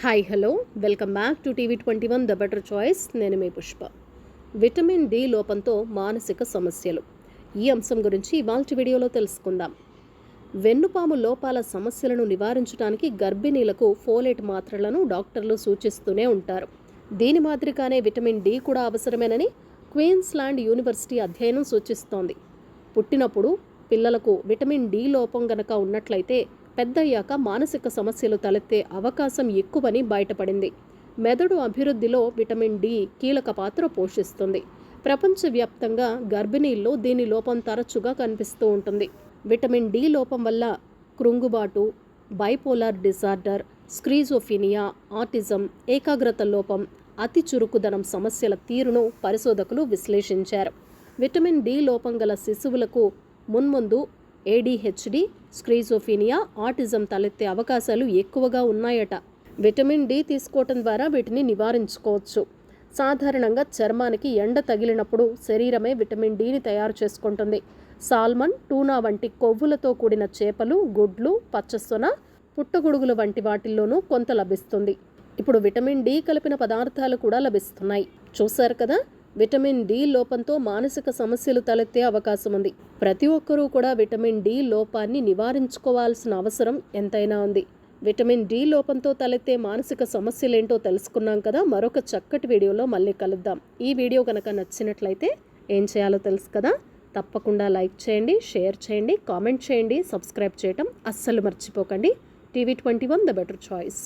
Hi hello welcome back to TV21 the better choice. నేను మీ Pushpa. Vitamin D లోపంతో మానసిక సమస్యలు, ఈ అంశం గురించి ఇవాల్టి వీడియోలో తెలుసుకుందాం. వెన్నుపాము లోపాల సమస్యలను నివారించడానికి గర్భిణీలకు ఫోలేట్ మాత్రలను డాక్టర్లు సూచిస్తూనే ఉంటారు. దీని మాదిరిగానే విటమిన్ డి కూడా అవసరమేనని క్వీన్స్లాండ్ యూనివర్సిటీ అధ్యయనం సూచిస్తోంది. పుట్టినప్పుడు పిల్లలకు విటమిన్ డి లోపం గనక ఉన్నట్లయితే పెద్దయ్యాక మానసిక సమస్యలు తలెత్తే అవకాశం ఎక్కువని బయటపడింది. మెదడు అభివృద్ధిలో విటమిన్ డి కీలక పాత్ర పోషిస్తుంది. ప్రపంచవ్యాప్తంగా గర్భిణీల్లో దీని లోపం తరచుగా కనిపిస్తూ ఉంటుంది. విటమిన్ డి లోపం వల్ల కృంగుబాటు, బైపోలార్ డిజార్డర్, స్క్రీజోఫీనియా, ఆటిజం, ఏకాగ్రత లోపం, అతి చురుకుదనం సమస్యల తీరును పరిశోధకులు విశ్లేషించారు. విటమిన్ డి లోపం గల శిశువులకు మున్ముందు ADHD, స్క్రీజోఫీనియా, ఆటిజం తలెత్తే అవకాశాలు ఎక్కువగా ఉన్నాయట. విటమిన్ డి తీసుకోవటం ద్వారా వీటిని నివారించుకోవచ్చు. సాధారణంగా చర్మానికి ఎండ తగిలినప్పుడు శరీరమే విటమిన్ డిని తయారు చేసుకుంటుంది. సాల్మన్, టూనా వంటి కొవ్వులతో కూడిన చేపలు, గుడ్లు, పచ్చసొన, పుట్టగొడుగుల వంటి వాటిల్లోనూ కొంత లభిస్తుంది. ఇప్పుడు విటమిన్ డి కలిపిన పదార్థాలు కూడా లభిస్తున్నాయి. చూశారు కదా, విటమిన్ డి లోపంతో మానసిక సమస్యలు తలెత్తే అవకాశం ఉంది. ప్రతి ఒక్కరూ కూడా విటమిన్ డి లోపాన్ని నివారించుకోవాల్సిన అవసరం ఎంతైనా ఉంది. విటమిన్ డి లోపంతో తలెత్తే మానసిక సమస్యలేంటో తెలుసుకున్నాం కదా. మరొక చక్కటి వీడియోలో మళ్ళీ కలుద్దాం. ఈ వీడియో కనుక నచ్చినట్లయితే ఏం చేయాలో తెలుసు కదా. తప్పకుండా లైక్ చేయండి, షేర్ చేయండి, కామెంట్ చేయండి, సబ్స్క్రైబ్ చేయటం అస్సలు మర్చిపోకండి. TV21 the better choice.